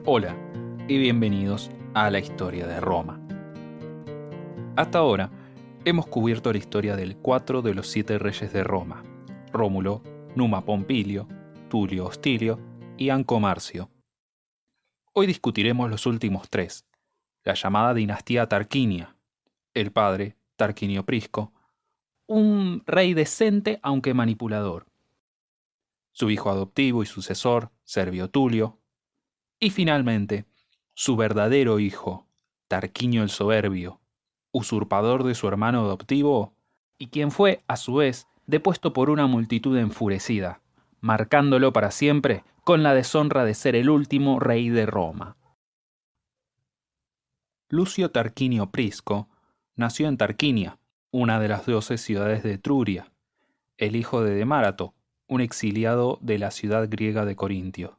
Hola y bienvenidos a la historia de Roma. Hasta ahora hemos cubierto la historia del 4 de los 7 reyes de Roma: Rómulo, Numa Pompilio, Tulio Hostilio y Anco Marcio. Hoy discutiremos los últimos 3, la llamada dinastía Tarquinia, el padre, Tarquinio Prisco, un rey decente aunque manipulador, su hijo adoptivo y sucesor, Servio Tulio, y finalmente, su verdadero hijo, Tarquinio el Soberbio, usurpador de su hermano adoptivo, y quien fue, a su vez, depuesto por una multitud enfurecida, marcándolo para siempre con la deshonra de ser el último rey de Roma. Lucio Tarquinio Prisco nació en Tarquinia, una de las 12 ciudades de Etruria, el hijo de Demárato, un exiliado de la ciudad griega de Corintio.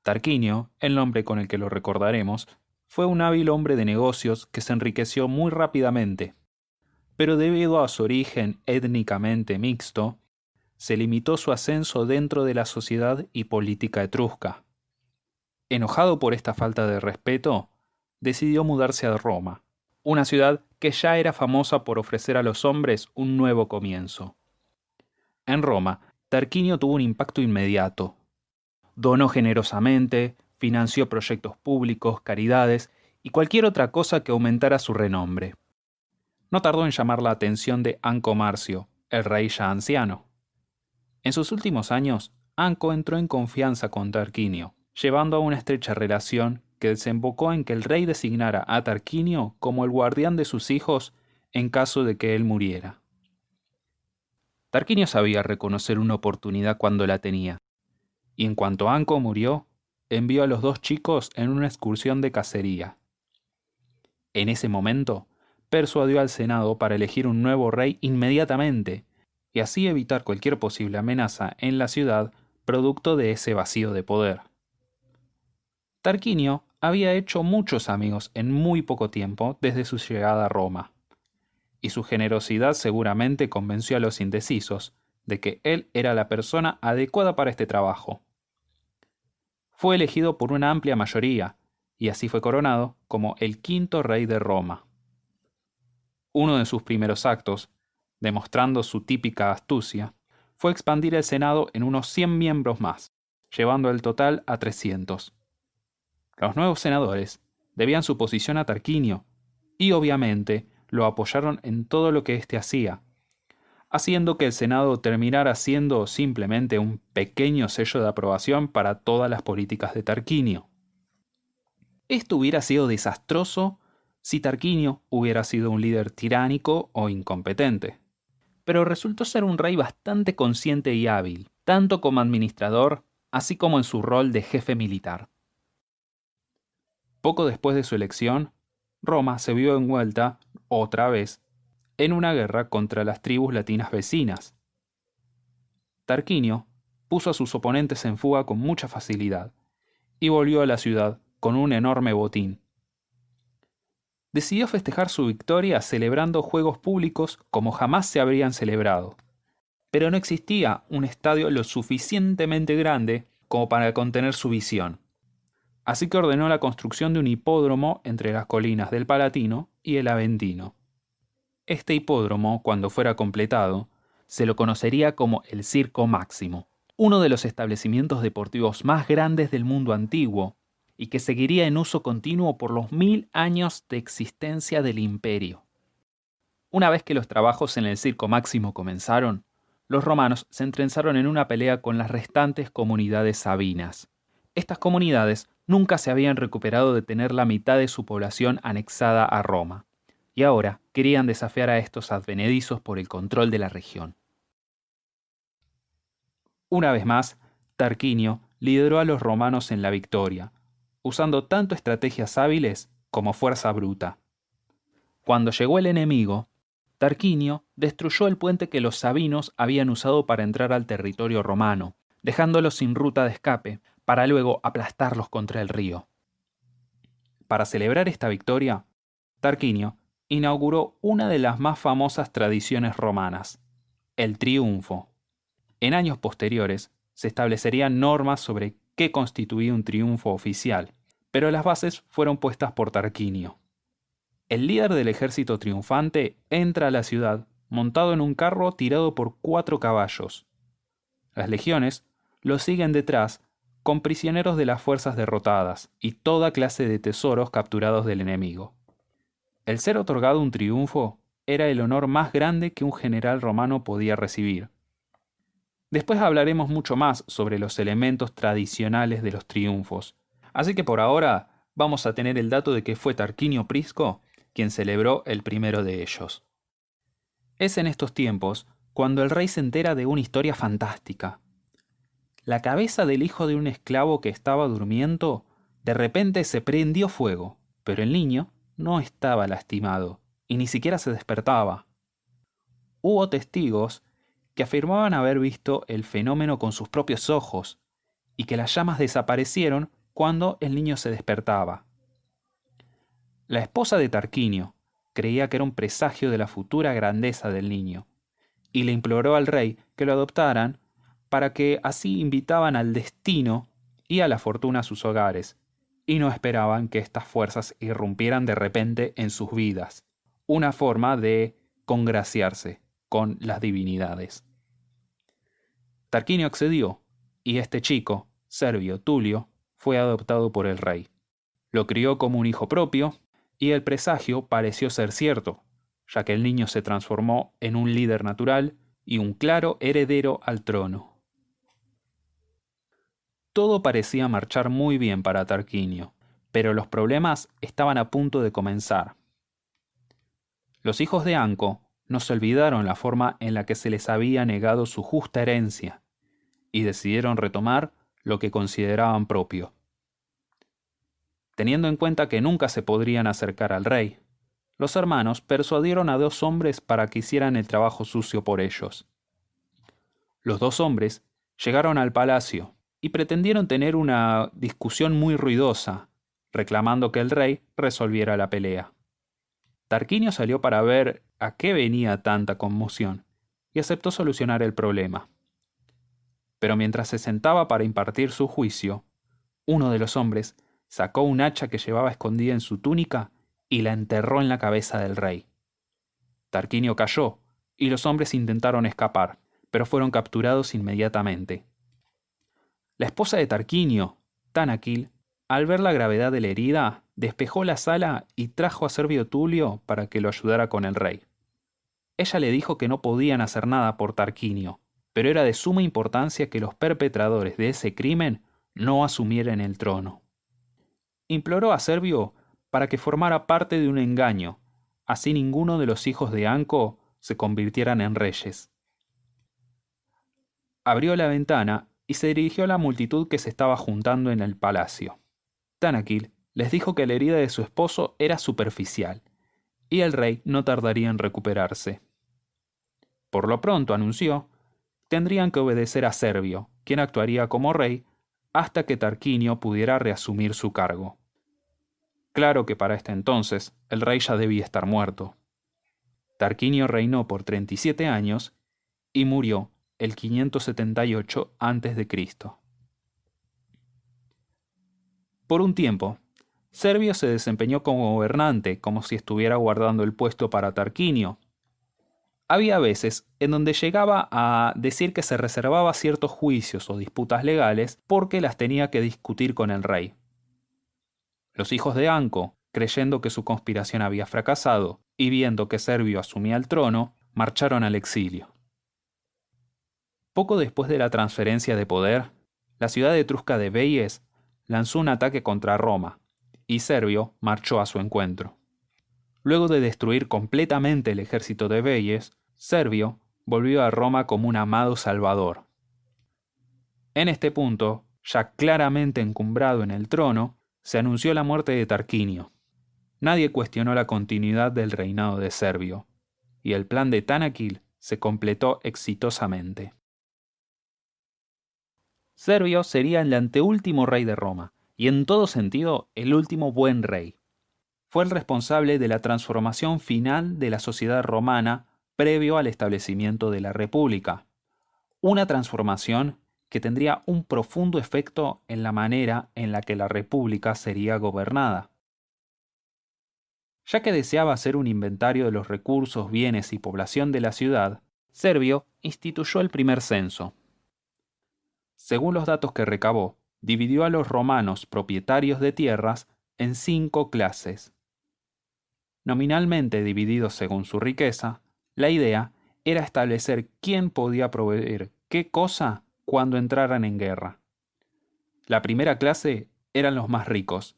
Tarquinio, el nombre con el que lo recordaremos, fue un hábil hombre de negocios que se enriqueció muy rápidamente, pero debido a su origen étnicamente mixto, se limitó su ascenso dentro de la sociedad y política etrusca. Enojado por esta falta de respeto, decidió mudarse a Roma, una ciudad que ya era famosa por ofrecer a los hombres un nuevo comienzo. En Roma, Tarquinio tuvo un impacto inmediato. Donó generosamente, financió proyectos públicos, caridades y cualquier otra cosa que aumentara su renombre. No tardó en llamar la atención de Anco Marcio, el rey ya anciano. En sus últimos años, Anco entró en confianza con Tarquinio, llevando a una estrecha relación que desembocó en que el rey designara a Tarquinio como el guardián de sus hijos en caso de que él muriera. Tarquinio sabía reconocer una oportunidad cuando la tenía, y en cuanto Anco murió, envió a los 2 chicos en una excursión de cacería. En ese momento, persuadió al Senado para elegir un nuevo rey inmediatamente, y así evitar cualquier posible amenaza en la ciudad producto de ese vacío de poder. Tarquinio había hecho muchos amigos en muy poco tiempo desde su llegada a Roma, y su generosidad seguramente convenció a los indecisos de que él era la persona adecuada para este trabajo. Fue elegido por una amplia mayoría, y así fue coronado como el 5º rey de Roma. Uno de sus primeros actos, demostrando su típica astucia, fue expandir el Senado en unos 100 miembros más, llevando el total a 300. Los nuevos senadores debían su posición a Tarquinio, y obviamente lo apoyaron en todo lo que éste hacía, haciendo que el Senado terminara siendo simplemente un pequeño sello de aprobación para todas las políticas de Tarquinio. Esto hubiera sido desastroso si Tarquinio hubiera sido un líder tiránico o incompetente. Pero resultó ser un rey bastante consciente y hábil, tanto como administrador, así como en su rol de jefe militar. Poco después de su elección, Roma se vio envuelta, otra vez, en una guerra contra las tribus latinas vecinas. Tarquinio puso a sus oponentes en fuga con mucha facilidad y volvió a la ciudad con un enorme botín. Decidió festejar su victoria celebrando juegos públicos como jamás se habrían celebrado, pero no existía un estadio lo suficientemente grande como para contener su visión. Así que ordenó la construcción de un hipódromo entre las colinas del Palatino y el Aventino. Este hipódromo, cuando fuera completado, se lo conocería como el Circo Máximo, uno de los establecimientos deportivos más grandes del mundo antiguo, y que seguiría en uso continuo por los 1000 años de existencia del imperio. Una vez que los trabajos en el Circo Máximo comenzaron, los romanos se entrenzaron en una pelea con las restantes comunidades sabinas. Estas comunidades nunca se habían recuperado de tener la mitad de su población anexada a Roma, y ahora querían desafiar a estos advenedizos por el control de la región. Una vez más, Tarquinio lideró a los romanos en la victoria, usando tanto estrategias hábiles como fuerza bruta. Cuando llegó el enemigo, Tarquinio destruyó el puente que los sabinos habían usado para entrar al territorio romano, dejándolos sin ruta de escape, para luego aplastarlos contra el río. Para celebrar esta victoria, Tarquinio inauguró una de las más famosas tradiciones romanas, el triunfo. En años posteriores, se establecerían normas sobre que constituía un triunfo oficial, pero las bases fueron puestas por Tarquinio. El líder del ejército triunfante entra a la ciudad montado en un carro tirado por 4 caballos. Las legiones lo siguen detrás con prisioneros de las fuerzas derrotadas y toda clase de tesoros capturados del enemigo. El ser otorgado un triunfo era el honor más grande que un general romano podía recibir. Después hablaremos mucho más sobre los elementos tradicionales de los triunfos, así que por ahora vamos a tener el dato de que fue Tarquinio Prisco quien celebró el primero de ellos. Es en estos tiempos cuando el rey se entera de una historia fantástica. La cabeza del hijo de un esclavo que estaba durmiendo de repente se prendió fuego, pero el niño no estaba lastimado y ni siquiera se despertaba. Hubo testigos que afirmaban haber visto el fenómeno con sus propios ojos y que las llamas desaparecieron cuando el niño se despertaba. La esposa de Tarquinio creía que era un presagio de la futura grandeza del niño y le imploró al rey que lo adoptaran para que así invitaban al destino y a la fortuna a sus hogares, y no esperaban que estas fuerzas irrumpieran de repente en sus vidas, una forma de congraciarse con las divinidades. Tarquinio accedió, y este chico, Servio Tulio, fue adoptado por el rey. Lo crió como un hijo propio, y el presagio pareció ser cierto, ya que el niño se transformó en un líder natural y un claro heredero al trono. Todo parecía marchar muy bien para Tarquinio, pero los problemas estaban a punto de comenzar. Los hijos de Anco no se olvidaron la forma en la que se les había negado su justa herencia, y decidieron retomar lo que consideraban propio. Teniendo en cuenta que nunca se podrían acercar al rey, los hermanos persuadieron a 2 hombres para que hicieran el trabajo sucio por ellos. Los 2 hombres llegaron al palacio y pretendieron tener una discusión muy ruidosa, reclamando que el rey resolviera la pelea. Tarquinio salió para ver a qué venía tanta conmoción y aceptó solucionar el problema. Pero mientras se sentaba para impartir su juicio, uno de los hombres sacó un hacha que llevaba escondida en su túnica y la enterró en la cabeza del rey. Tarquinio cayó, y los hombres intentaron escapar, pero fueron capturados inmediatamente. La esposa de Tarquinio, Tanaquil, al ver la gravedad de la herida, despejó la sala y trajo a Servio Tulio para que lo ayudara con el rey. Ella le dijo que no podían hacer nada por Tarquinio, pero era de suma importancia que los perpetradores de ese crimen no asumieran el trono. Imploró a Servio para que formara parte de un engaño, así ninguno de los hijos de Anco se convirtieran en reyes. Abrió la ventana y se dirigió a la multitud que se estaba juntando en el palacio. Tanaquil les dijo que la herida de su esposo era superficial, y el rey no tardaría en recuperarse. Por lo pronto, anunció, tendrían que obedecer a Servio, quien actuaría como rey hasta que Tarquinio pudiera reasumir su cargo. Claro que para este entonces el rey ya debía estar muerto. Tarquinio reinó por 37 años y murió el 578 a.C. Por un tiempo, Servio se desempeñó como gobernante, como si estuviera guardando el puesto para Tarquinio. Había veces en donde llegaba a decir que se reservaba ciertos juicios o disputas legales porque las tenía que discutir con el rey. Los hijos de Anco, creyendo que su conspiración había fracasado y viendo que Servio asumía el trono, marcharon al exilio. Poco después de la transferencia de poder, la ciudad etrusca de Veies lanzó un ataque contra Roma, y Servio marchó a su encuentro. Luego de destruir completamente el ejército de Veies, Servio volvió a Roma como un amado salvador. En este punto, ya claramente encumbrado en el trono, se anunció la muerte de Tarquinio. Nadie cuestionó la continuidad del reinado de Servio, y el plan de Tanaquil se completó exitosamente. Servio sería el anteúltimo rey de Roma, y en todo sentido el último buen rey. Fue el responsable de la transformación final de la sociedad romana previo al establecimiento de la República. Una transformación que tendría un profundo efecto en la manera en la que la república sería gobernada. Ya que deseaba hacer un inventario de los recursos, bienes y población de la ciudad, Servio instituyó el primer censo. Según los datos que recabó, dividió a los romanos propietarios de tierras en 5 clases. Nominalmente divididos según su riqueza, la idea era establecer quién podía proveer qué cosa cuando entraran en guerra. La primera clase eran los más ricos,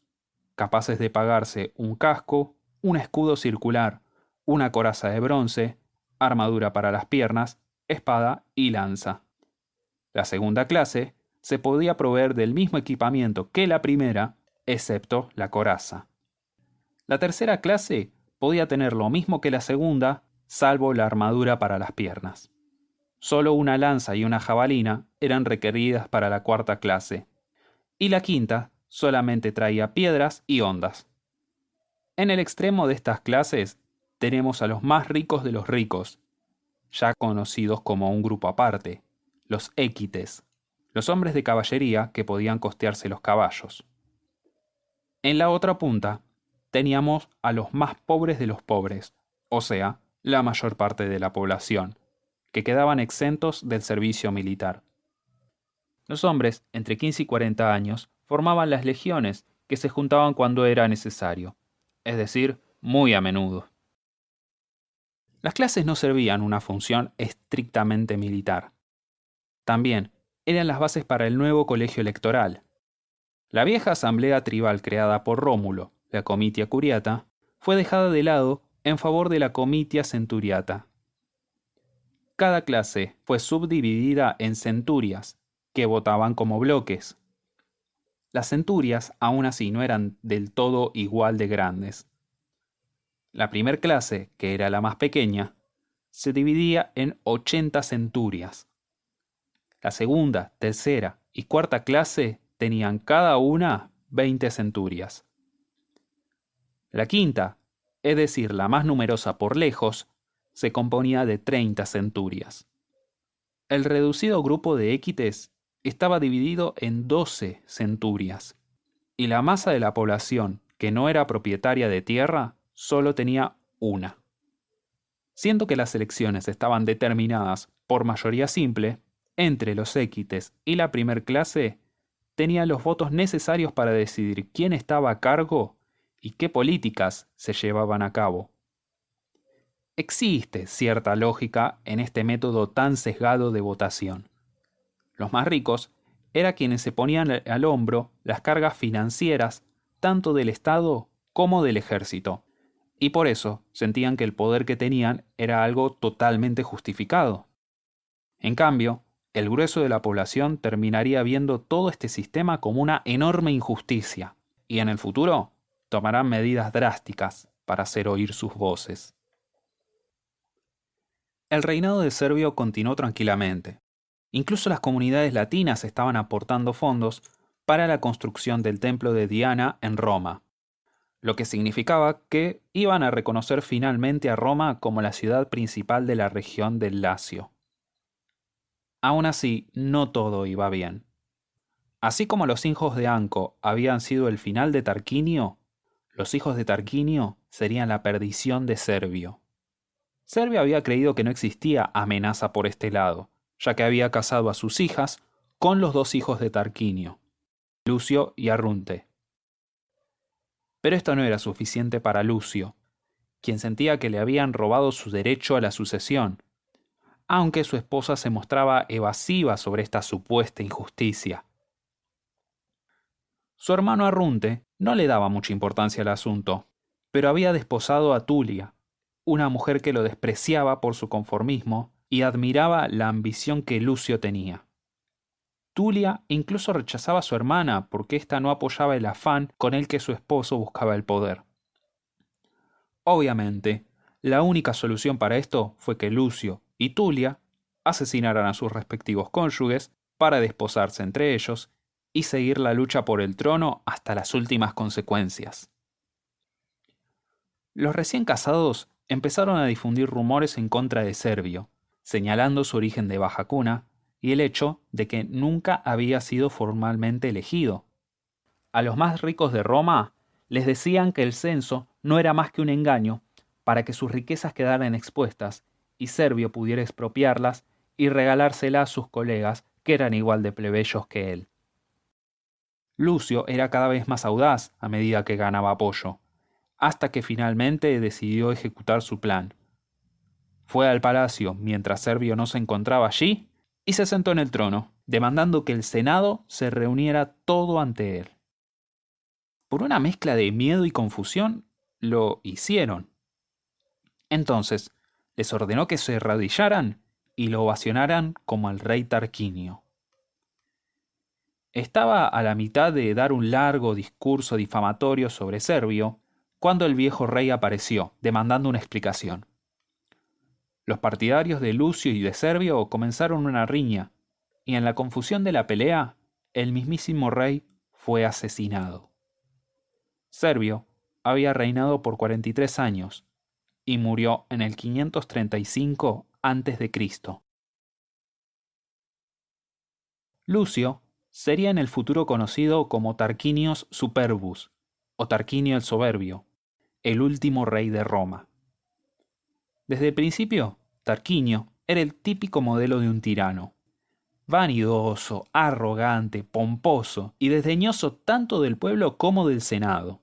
capaces de pagarse un casco, un escudo circular, una coraza de bronce, armadura para las piernas, espada y lanza. La segunda clase se podía proveer del mismo equipamiento que la primera, excepto la coraza. La tercera clase podía tener lo mismo que la segunda, salvo la armadura para las piernas. Solo una lanza y una jabalina eran requeridas para la cuarta clase, y la quinta solamente traía piedras y hondas. En el extremo de estas clases tenemos a los más ricos de los ricos, ya conocidos como un grupo aparte, los équites, los hombres de caballería que podían costearse los caballos. En la otra punta teníamos a los más pobres de los pobres, o sea, la mayor parte de la población, que quedaban exentos del servicio militar. Los hombres, entre 15 y 40 años, formaban las legiones, que se juntaban cuando era necesario, es decir, muy a menudo. Las clases no servían una función estrictamente militar. También eran las bases para el nuevo colegio electoral. La vieja asamblea tribal creada por Rómulo, la Comitia Curiata, fue dejada de lado en favor de la Comitia Centuriata. Cada clase fue subdividida en centurias, que votaban como bloques. Las centurias aún así no eran del todo igual de grandes. La primer clase, que era la más pequeña, se dividía en 80 centurias. La segunda, tercera y cuarta clase tenían cada una 20 centurias. La quinta, es decir, la más numerosa por lejos, se componía de 30 centurias. El reducido grupo de équites estaba dividido en 12 centurias, y la masa de la población que no era propietaria de tierra solo tenía una. Siendo que las elecciones estaban determinadas por mayoría simple, entre los équites y la primer clase tenían los votos necesarios para decidir quién estaba a cargo y qué políticas se llevaban a cabo. Existe cierta lógica en este método tan sesgado de votación. Los más ricos eran quienes se ponían al hombro las cargas financieras tanto del Estado como del ejército, y por eso sentían que el poder que tenían era algo totalmente justificado. En cambio, el grueso de la población terminaría viendo todo este sistema como una enorme injusticia, y en el futuro tomarán medidas drásticas para hacer oír sus voces. El reinado de Servio continuó tranquilamente. Incluso las comunidades latinas estaban aportando fondos para la construcción del templo de Diana en Roma, lo que significaba que iban a reconocer finalmente a Roma como la ciudad principal de la región del Lacio. Aún así, no todo iba bien. Así como los hijos de Anco habían sido el final de Tarquinio, los hijos de Tarquinio serían la perdición de Servio. Servio había creído que no existía amenaza por este lado, ya que había casado a sus hijas con los 2 hijos de Tarquinio, Lucio y Arrunte. Pero esto no era suficiente para Lucio, quien sentía que le habían robado su derecho a la sucesión, aunque su esposa se mostraba evasiva sobre esta supuesta injusticia. Su hermano Arrunte no le daba mucha importancia al asunto, pero había desposado a Tulia, una mujer que lo despreciaba por su conformismo y admiraba la ambición que Lucio tenía. Tulia incluso rechazaba a su hermana porque ésta no apoyaba el afán con el que su esposo buscaba el poder. Obviamente, la única solución para esto fue que Lucio y Tulia asesinaran a sus respectivos cónyuges para desposarse entre ellos y seguir la lucha por el trono hasta las últimas consecuencias. Los recién casados empezaron a difundir rumores en contra de Servio, señalando su origen de baja cuna y el hecho de que nunca había sido formalmente elegido. A los más ricos de Roma les decían que el censo no era más que un engaño para que sus riquezas quedaran expuestas y Servio pudiera expropiarlas y regalárselas a sus colegas que eran igual de plebeyos que él. Lucio era cada vez más audaz a medida que ganaba apoyo, hasta que finalmente decidió ejecutar su plan. Fue al palacio mientras Servio no se encontraba allí y se sentó en el trono, demandando que el Senado se reuniera todo ante él. Por una mezcla de miedo y confusión, lo hicieron. Entonces, les ordenó que se arrodillaran y lo ovacionaran como al rey Tarquinio. Estaba a la mitad de dar un largo discurso difamatorio sobre Servio cuando el viejo rey apareció, demandando una explicación. Los partidarios de Lucio y de Servio comenzaron una riña, y en la confusión de la pelea, el mismísimo rey fue asesinado. Servio había reinado por 43 años y murió en el 535 a.C. Lucio sería en el futuro conocido como Tarquinius Superbus o Tarquinio el Soberbio, el último rey de Roma. Desde el principio, Tarquinio era el típico modelo de un tirano. Vanidoso, arrogante, pomposo y desdeñoso tanto del pueblo como del Senado.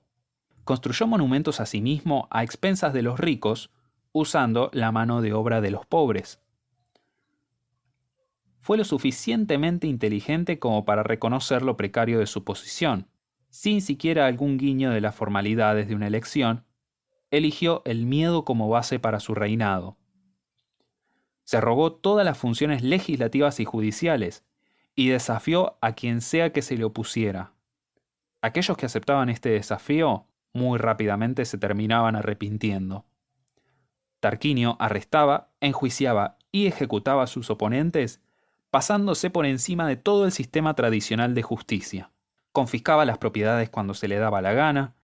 Construyó monumentos a sí mismo a expensas de los ricos, usando la mano de obra de los pobres. Fue lo suficientemente inteligente como para reconocer lo precario de su posición. Sin siquiera algún guiño de las formalidades de una elección, eligió el miedo como base para su reinado. Se arrogó todas las funciones legislativas y judiciales y desafió a quien sea que se le opusiera. Aquellos que aceptaban este desafío muy rápidamente se terminaban arrepintiendo. Tarquinio arrestaba, enjuiciaba y ejecutaba a sus oponentes, pasándose por encima de todo el sistema tradicional de justicia. Confiscaba las propiedades cuando se le daba la gana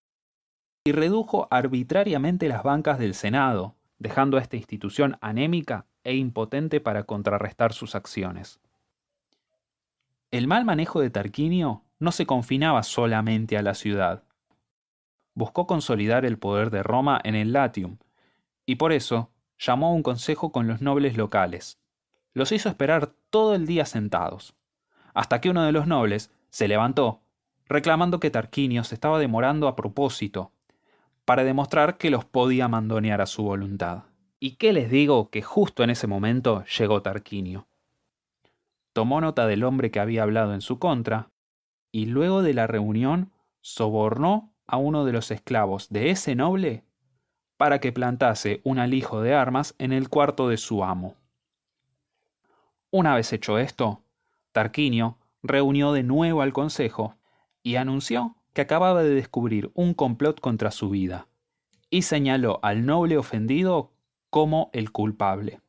y redujo arbitrariamente las bancas del Senado, dejando a esta institución anémica e impotente para contrarrestar sus acciones. El mal manejo de Tarquinio no se confinaba solamente a la ciudad. Buscó consolidar el poder de Roma en el Latium, y por eso llamó a un consejo con los nobles locales. Los hizo esperar todo el día sentados, hasta que uno de los nobles se levantó, reclamando que Tarquinio se estaba demorando a propósito, para demostrar que los podía mandonear a su voluntad. ¿Y qué les digo que justo en ese momento llegó Tarquinio? Tomó nota del hombre que había hablado en su contra, y luego de la reunión sobornó a uno de los esclavos de ese noble para que plantase un alijo de armas en el cuarto de su amo. Una vez hecho esto, Tarquinio reunió de nuevo al consejo y anunció que acababa de descubrir un complot contra su vida, y señaló al noble ofendido como el culpable.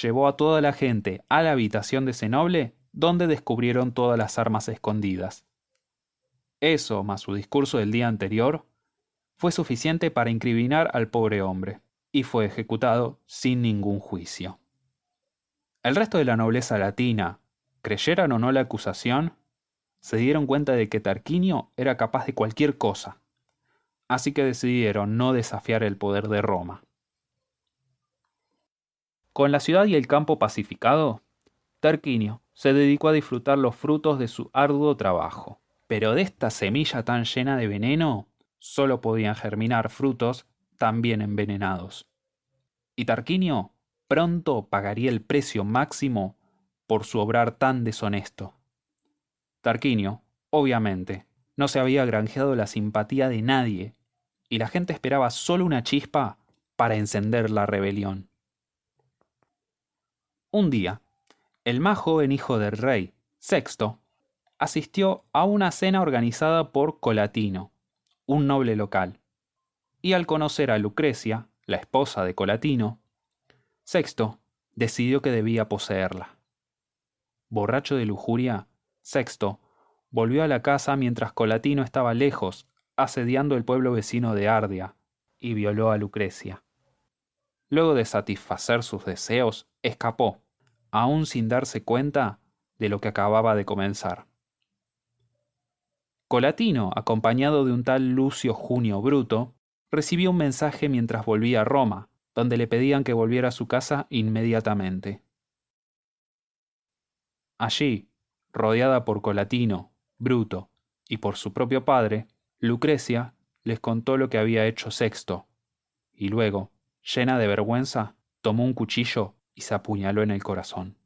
Llevó a toda la gente a la habitación de ese noble, donde descubrieron todas las armas escondidas. Eso, más su discurso del día anterior, fue suficiente para incriminar al pobre hombre, y fue ejecutado sin ningún juicio. El resto de la nobleza latina, creyeran o no la acusación, se dieron cuenta de que Tarquinio era capaz de cualquier cosa, así que decidieron no desafiar el poder de Roma. Con la ciudad y el campo pacificado, Tarquinio se dedicó a disfrutar los frutos de su arduo trabajo. Pero de esta semilla tan llena de veneno, solo podían germinar frutos también envenenados. Y Tarquinio pronto pagaría el precio máximo por su obrar tan deshonesto. Tarquinio, obviamente, no se había granjeado la simpatía de nadie, y la gente esperaba solo una chispa para encender la rebelión. Un día, el más joven hijo del rey, Sexto, asistió a una cena organizada por Colatino, un noble local, y al conocer a Lucrecia, la esposa de Colatino, Sexto decidió que debía poseerla. Borracho de lujuria, Sexto volvió a la casa mientras Colatino estaba lejos, asediando el pueblo vecino de Ardea, y violó a Lucrecia. Luego de satisfacer sus deseos, escapó, aún sin darse cuenta de lo que acababa de comenzar. Colatino, acompañado de un tal Lucio Junio Bruto, recibió un mensaje mientras volvía a Roma, donde le pedían que volviera a su casa inmediatamente. Allí, rodeada por Colatino, Bruto y por su propio padre, Lucrecia les contó lo que había hecho Sexto, y luego, llena de vergüenza, tomó un cuchillo y se apuñaló en el corazón.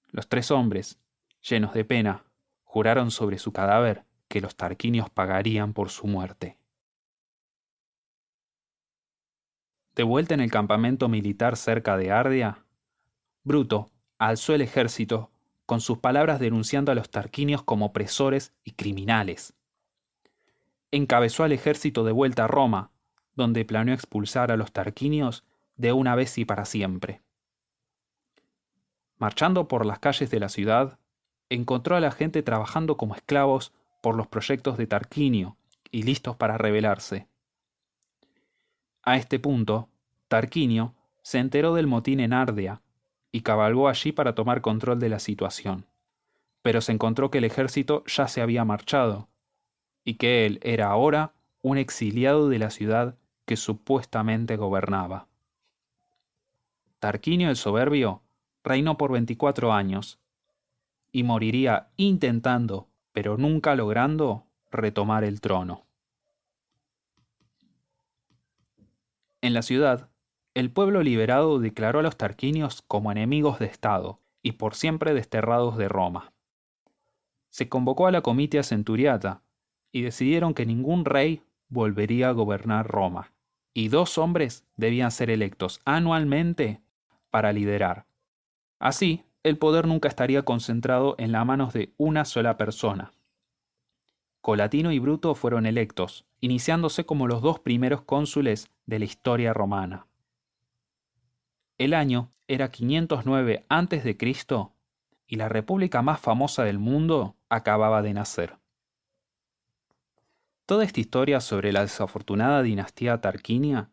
Los tres hombres, llenos de pena, juraron sobre su cadáver que los tarquinios pagarían por su muerte. De vuelta en el campamento militar cerca de Ardea, Bruto alzó el ejército con sus palabras denunciando a los tarquinios como opresores y criminales. Encabezó al ejército de vuelta a Roma, donde planeó expulsar a los tarquinios de una vez y para siempre. Marchando por las calles de la ciudad, encontró a la gente trabajando como esclavos por los proyectos de Tarquinio y listos para rebelarse. A este punto, Tarquinio se enteró del motín en Ardea y cabalgó allí para tomar control de la situación, pero se encontró que el ejército ya se había marchado y que él era ahora un exiliado de la ciudad que supuestamente gobernaba. Tarquinio el Soberbio reinó por 24 años y moriría intentando, pero nunca logrando, retomar el trono. En la ciudad, el pueblo liberado declaró a los tarquinios como enemigos de Estado y por siempre desterrados de Roma. Se convocó a la comitia centuriata y decidieron que ningún rey volvería a gobernar Roma, y 2 hombres debían ser electos anualmente para liderar. Así, el poder nunca estaría concentrado en las manos de una sola persona. Colatino y Bruto fueron electos, iniciándose como los 2 primeros cónsules de la historia romana. El año era 509 a.C. y la república más famosa del mundo acababa de nacer. Toda esta historia sobre la desafortunada dinastía tarquinia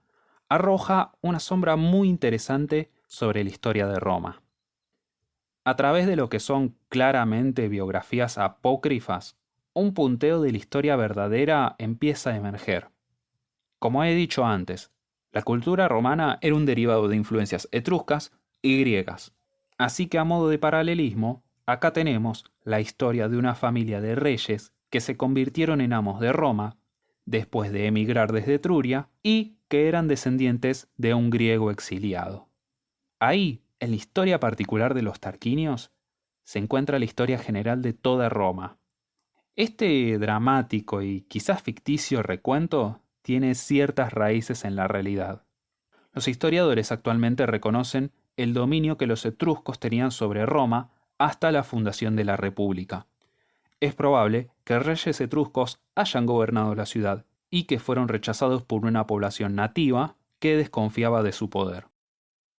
arroja una sombra muy interesante sobre la historia de Roma. A través de lo que son claramente biografías apócrifas, un punteo de la historia verdadera empieza a emerger. Como he dicho antes, la cultura romana era un derivado de influencias etruscas y griegas. Así que a modo de paralelismo, acá tenemos la historia de una familia de reyes que se convirtieron en amos de Roma después de emigrar desde Etruria y que eran descendientes de un griego exiliado. Ahí, en la historia particular de los tarquinios, se encuentra la historia general de toda Roma. Este dramático y quizás ficticio recuento tiene ciertas raíces en la realidad. Los historiadores actualmente reconocen el dominio que los etruscos tenían sobre Roma hasta la fundación de la República. Es probable que reyes etruscos hayan gobernado la ciudad y que fueron rechazados por una población nativa que desconfiaba de su poder.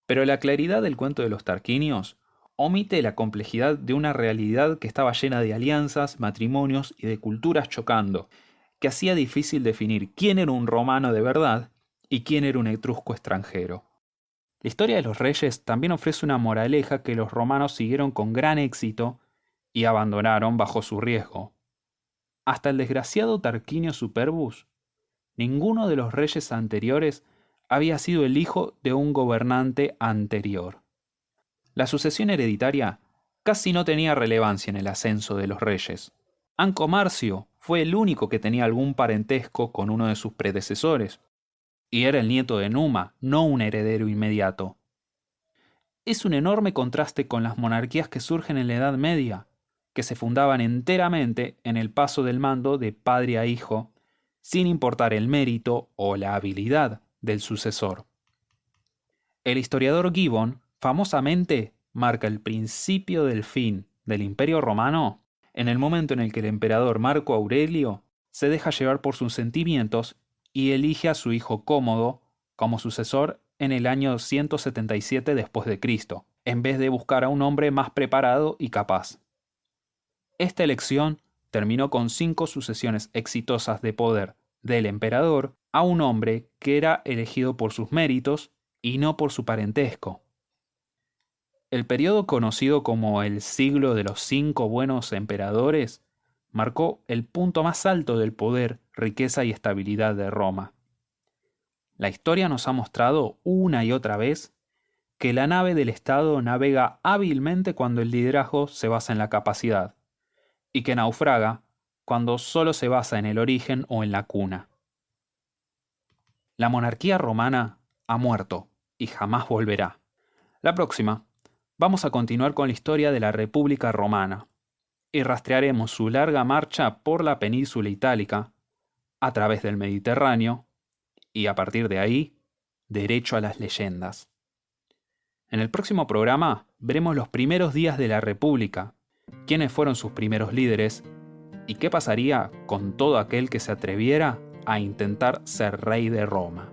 Pero la claridad del cuento de los tarquinios omite la complejidad de una realidad que estaba llena de alianzas, matrimonios y de culturas chocando, que hacía difícil definir quién era un romano de verdad y quién era un etrusco extranjero. La historia de los reyes también ofrece una moraleja que los romanos siguieron con gran éxito y abandonaron bajo su riesgo. Hasta el desgraciado Tarquinio Superbus, ninguno de los reyes anteriores había sido el hijo de un gobernante anterior. La sucesión hereditaria casi no tenía relevancia en el ascenso de los reyes. Anco Marcio fue el único que tenía algún parentesco con uno de sus predecesores, y era el nieto de Numa, no un heredero inmediato. Es un enorme contraste con las monarquías que surgen en la Edad Media, que se fundaban enteramente en el paso del mando de padre a hijo, sin importar el mérito o la habilidad del sucesor. El historiador Gibbon famosamente marca el principio del fin del Imperio Romano en el momento en el que el emperador Marco Aurelio se deja llevar por sus sentimientos y elige a su hijo Cómodo como sucesor en el año 177 después de Cristo, en vez de buscar a un hombre más preparado y capaz. Esta elección terminó con 5 sucesiones exitosas de poder del emperador a un hombre que era elegido por sus méritos y no por su parentesco. El periodo conocido como el siglo de los 5 buenos emperadores marcó el punto más alto del poder, riqueza y estabilidad de Roma. La historia nos ha mostrado una y otra vez que la nave del Estado navega hábilmente cuando el liderazgo se basa en la capacidad, y que naufraga cuando solo se basa en el origen o en la cuna. La monarquía romana ha muerto y jamás volverá. La próxima, vamos a continuar con la historia de la República Romana y rastrearemos su larga marcha por la península itálica, a través del Mediterráneo, y a partir de ahí, derecho a las leyendas. En el próximo programa veremos los primeros días de la República, quiénes fueron sus primeros líderes y qué pasaría con todo aquel que se atreviera a intentar ser rey de Roma.